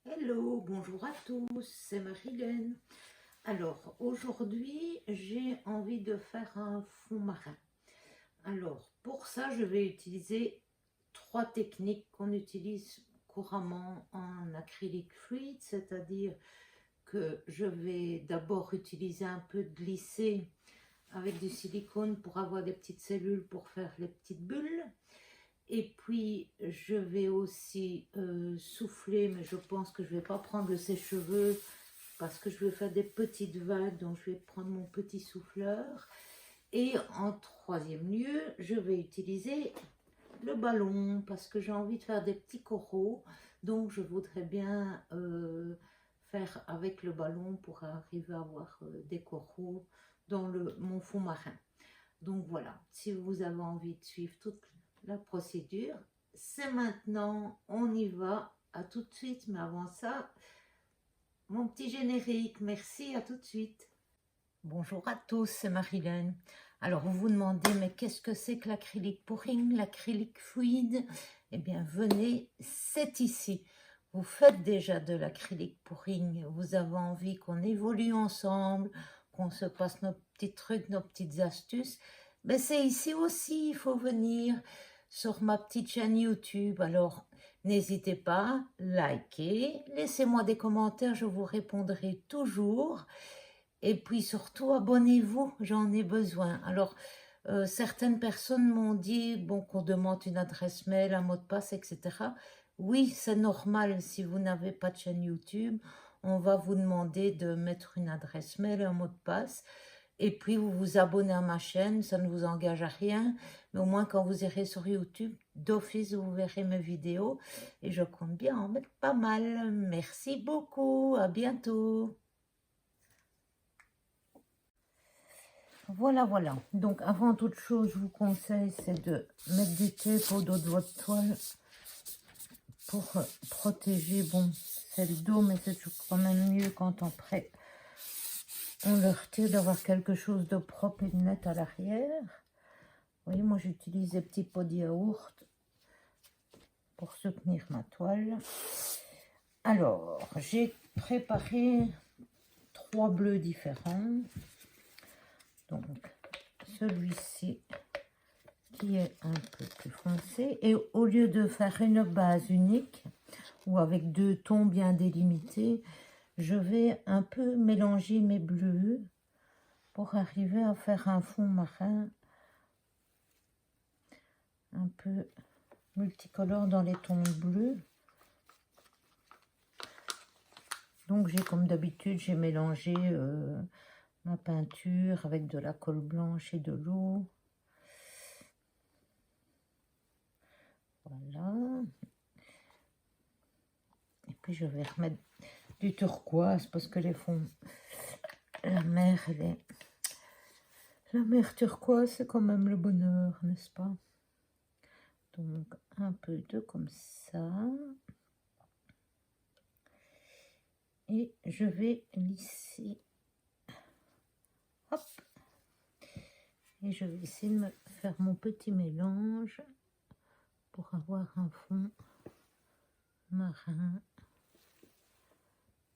Hello, bonjour à tous, c'est Marilène. Alors, aujourd'hui, j'ai envie de faire un fond marin. Alors, pour ça, je vais utiliser trois techniques qu'on utilise couramment en acrylique fluide, c'est-à-dire que je vais d'abord utiliser un peu de glissé avec du silicone pour avoir des petites cellules pour faire les petites bulles. Et puis, je vais aussi souffler, mais je pense que je ne vais pas prendre le sèche-cheveux parce que je vais faire des petites vagues, donc je vais prendre mon petit souffleur. Et en troisième lieu, je vais utiliser le ballon parce que j'ai envie de faire des petits coraux. Donc, je voudrais bien faire avec le ballon pour arriver à avoir des coraux dans mon fond marin. Donc voilà, si vous avez envie de suivre toute la procédure, c'est maintenant, on y va, à tout de suite, mais avant ça, mon petit générique, merci, à tout de suite. Bonjour à tous, c'est Marilène. Alors vous vous demandez, mais qu'est-ce que c'est que l'acrylique pouring, l'acrylique fluide? Eh bien venez, c'est ici. Vous faites déjà de l'acrylique pouring, vous avez envie qu'on évolue ensemble, qu'on se passe nos petits trucs, nos petites astuces. Mais c'est ici aussi, il faut venir sur ma petite chaîne YouTube. Alors n'hésitez pas, likez, laissez-moi des commentaires, je vous répondrai toujours. Et puis surtout, abonnez-vous, j'en ai besoin. Alors, certaines personnes m'ont dit bon, qu'on demande une adresse mail, un mot de passe, etc. Oui, c'est normal si vous n'avez pas de chaîne YouTube. On va vous demander de mettre une adresse mail, un mot de passe. Et puis, vous vous abonnez à ma chaîne, ça ne vous engage à rien. Mais au moins, quand vous irez sur YouTube, d'office, vous verrez mes vidéos. Et je compte bien en mettre pas mal. Merci beaucoup, à bientôt. Voilà, voilà. Donc, avant toute chose, je vous conseille, c'est de mettre du tape au dos de votre toile pour protéger, bon, c'est le dos, mais c'est quand même mieux quand on le retire d'avoir quelque chose de propre et de net à l'arrière. Vous voyez, moi, j'utilise des petits pots de yaourt pour soutenir ma toile. Alors, j'ai préparé 3 bleus différents. Donc, celui-ci qui est un peu plus foncé, et au lieu de faire une base unique ou avec 2 tons bien délimités, je vais un peu mélanger mes bleus pour arriver à faire un fond marin un peu multicolore dans les tons bleus. Donc j'ai, comme d'habitude, j'ai mélangé ma peinture avec de la colle blanche et de l'eau. Voilà. Et puis je vais remettre du turquoise parce que les fonds, la mer, la mer turquoise, c'est quand même le bonheur, n'est-ce pas? Donc un peu de comme ça. Et je vais lisser. Hop. Et je vais essayer de me faire mon petit mélange pour avoir un fond marin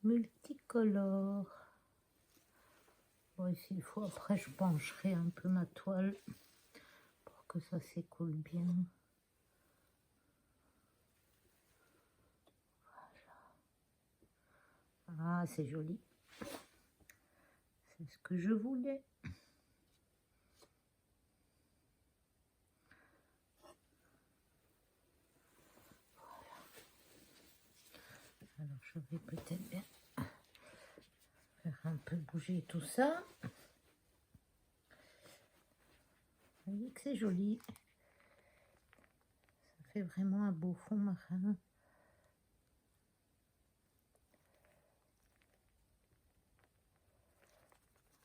multicolore. Bon, ici, il faut, après, je pencherai un peu ma toile pour que ça s'écoule bien. Voilà. Ah, c'est joli. C'est ce que je voulais. Alors, je vais peut-être bien faire un peu bouger tout ça. Vous voyez que c'est joli. Ça fait vraiment un beau fond marin.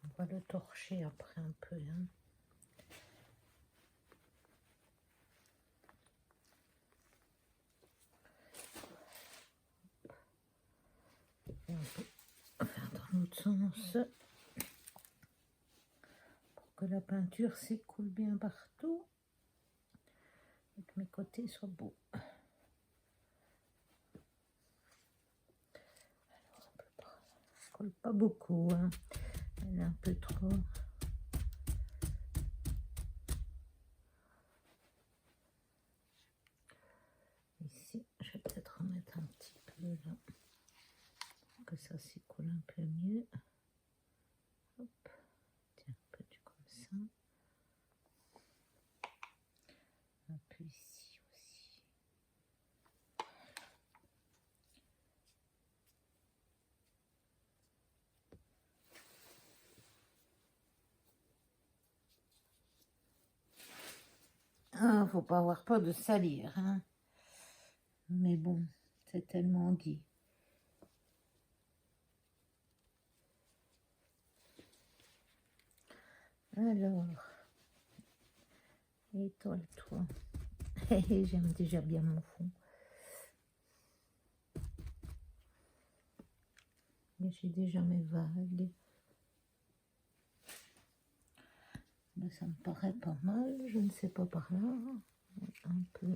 On va le torcher après un peu. Hein. Et on peut faire dans l'autre sens pour que la peinture s'écoule bien partout et que mes côtés soient beaux. colle pas beaucoup, hein. Elle est un peu trop... Ici, je vais peut-être remettre un petit peu là, que ça s'y colle un peu mieux. Hop, tiens, un peu comme ça. Un peu ici aussi. Ah, faut pas avoir peur de salir, hein. Mais bon, c'est tellement gai. Alors, étoile-toi. J'aime déjà bien mon fond. Mais j'ai déjà mes vagues. Mais ça me paraît pas mal. Je ne sais pas par là. Un peu,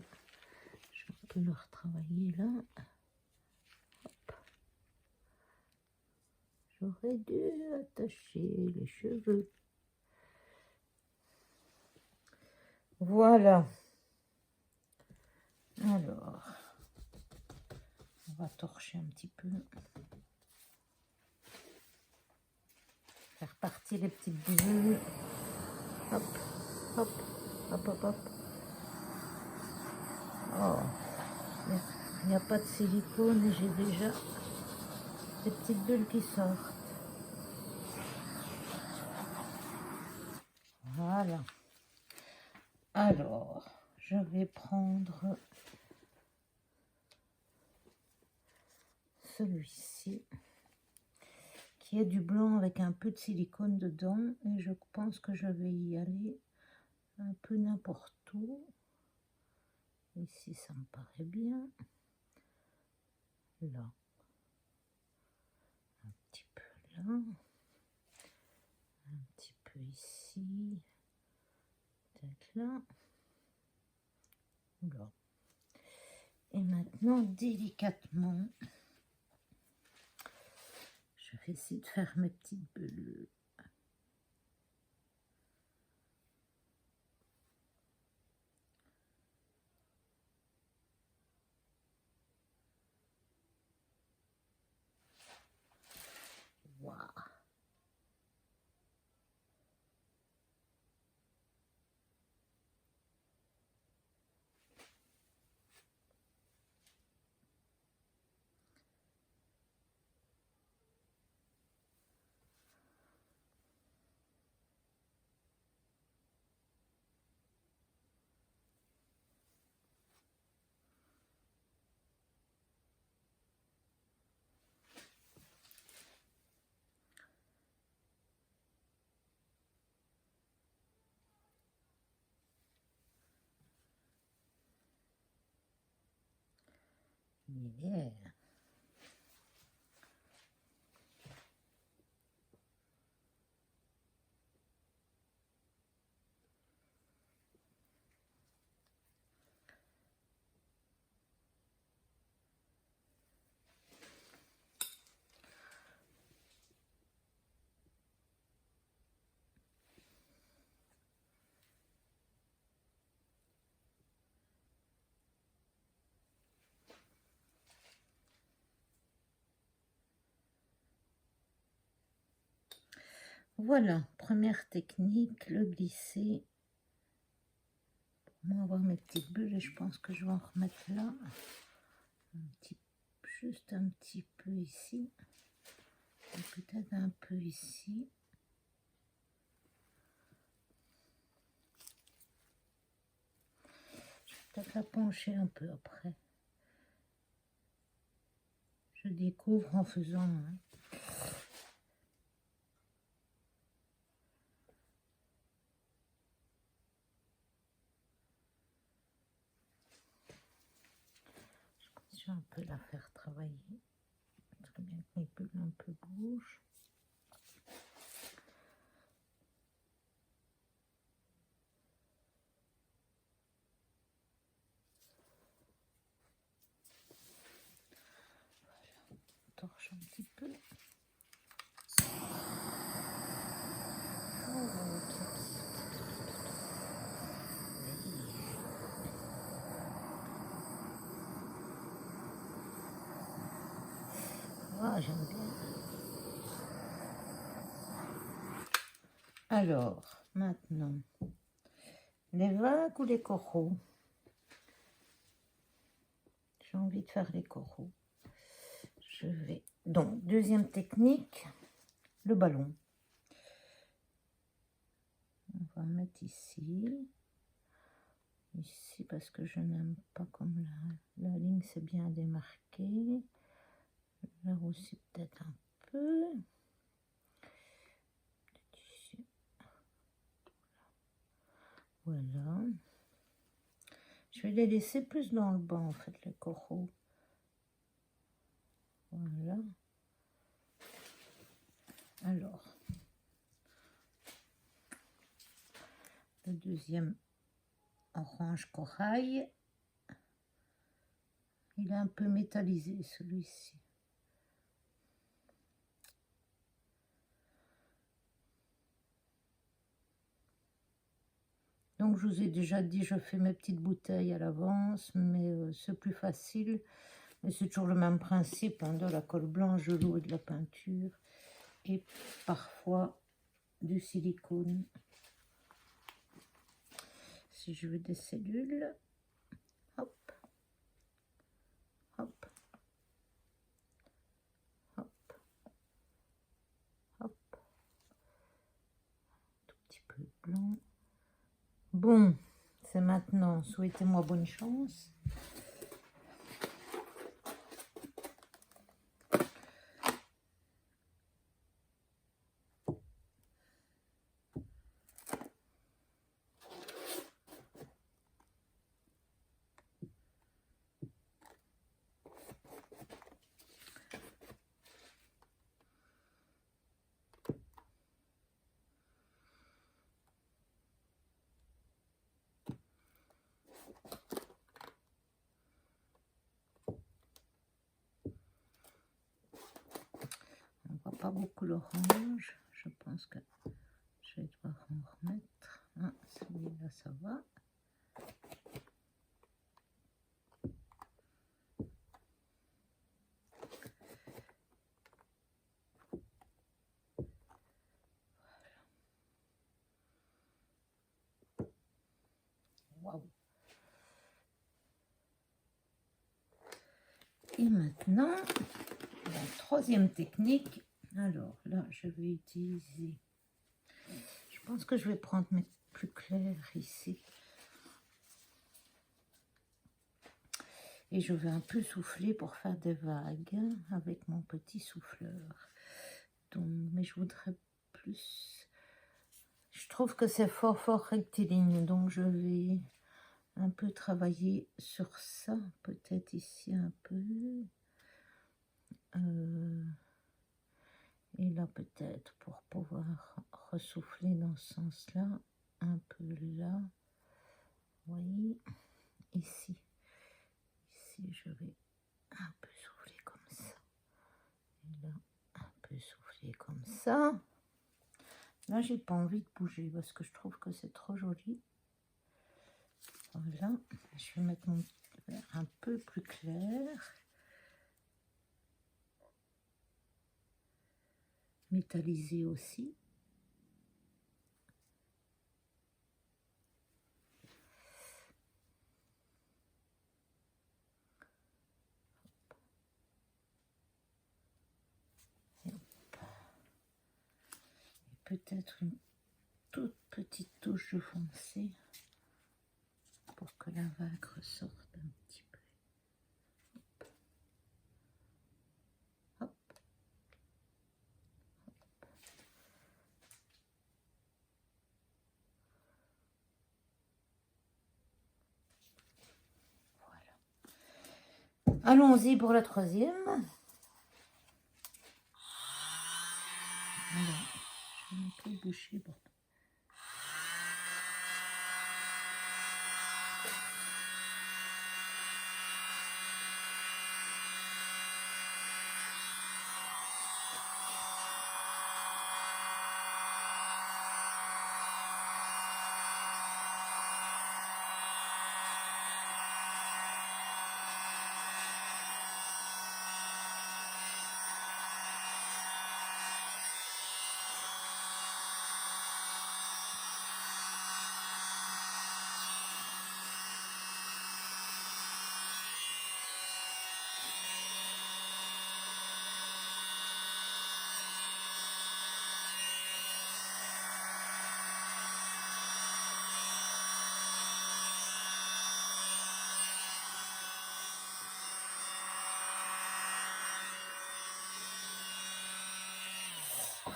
je peux le retravailler là. Hop. J'aurais dû attacher les cheveux. Voilà. Alors, on va torcher un petit peu. Faire partir les petites bulles. Hop, hop, hop, hop, hop. Oh, il n'y a pas de silicone et j'ai déjà des petites bulles qui sortent. Voilà. Alors, je vais prendre celui-ci, qui est du blanc avec un peu de silicone dedans. Et je pense que je vais y aller un peu n'importe où. Ici, ça me paraît bien. Là. Un petit peu là. Un petit peu ici. Peut-être là. Là. Et maintenant, délicatement, je vais essayer de faire mes petites bulles. Waouh! Yeah. Voilà, première technique, le glisser. Pour moi, avoir mes petites bulles, et je pense que je vais en remettre là. Juste un petit peu ici. Peut-être un peu ici. Je vais peut-être la pencher un peu après. Je découvre en faisant. Hein. Je vais un peu la faire travailler. Très bien que mes bulles un peu bougent. Voilà, torche un petit peu. Ah, j'aime bien. Alors, maintenant, les vagues ou les coraux? J'ai envie de faire les coraux. Je vais... Donc, deuxième technique, le ballon. On va mettre ici. Ici, parce que je n'aime pas comme la ligne c'est bien démarquée. Là aussi, peut-être un peu. Ici. Voilà. Je vais les laisser plus dans le bas, en fait, les coraux. Voilà. Alors, le deuxième orange corail, il est un peu métallisé, celui-ci. Donc, je vous ai déjà dit, je fais mes petites bouteilles à l'avance, mais c'est plus facile. Mais c'est toujours le même principe, hein, de la colle blanche, de l'eau et de la peinture. Et parfois du silicone. Si je veux des cellules, hop, hop, hop, hop. Tout petit peu de blanc. Bon, c'est maintenant. Souhaitez-moi bonne chance. On voit pas beaucoup l'orange. Je pense que je vais devoir en remettre. Ah, celui-là, ça va. Waouh. Et maintenant, la troisième technique. Alors là, je vais utiliser... Je pense que je vais prendre mes plus clairs ici. Et je vais un peu souffler pour faire des vagues avec mon petit souffleur. Donc, mais je voudrais plus... Je trouve que c'est fort rectiligne. Donc, je vais un peu travailler sur ça. Peut-être ici un peu. Et là, peut-être pour pouvoir ressouffler dans ce sens-là. Un peu là. Oui. Ici. Ici, je vais un peu souffler comme ça. Et là, un peu souffler comme ça. Là, j'ai pas envie de bouger parce que je trouve que c'est trop joli. Voilà. Je vais mettre mon verre un peu plus clair. Métallisé aussi. Peut-être une toute petite touche de foncé pour que la vague ressorte un petit peu. Hop. Hop. Voilà. Allons-y pour la troisième. Alors, je vais un peu boucher pour...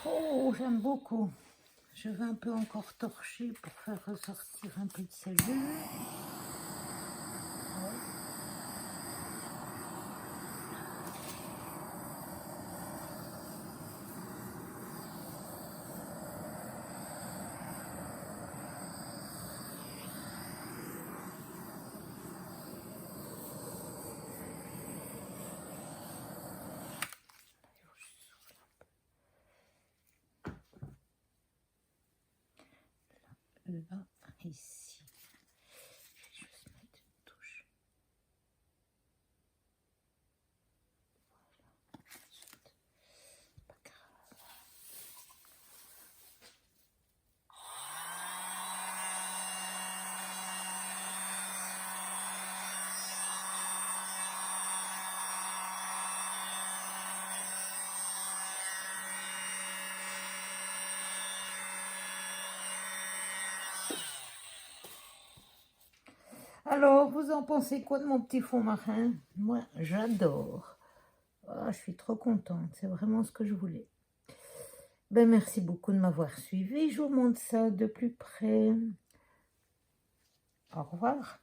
Oh, j'aime beaucoup. Je vais un peu encore torcher pour faire ressortir un peu de cellules. Là, ici. Je vais juste mettre une touche. Voilà. Pas grave. Alors, vous en pensez quoi de mon petit fond marin? Moi, j'adore. Oh, je suis trop contente. C'est vraiment ce que je voulais. Ben, merci beaucoup de m'avoir suivi. Je vous montre ça de plus près. Au revoir.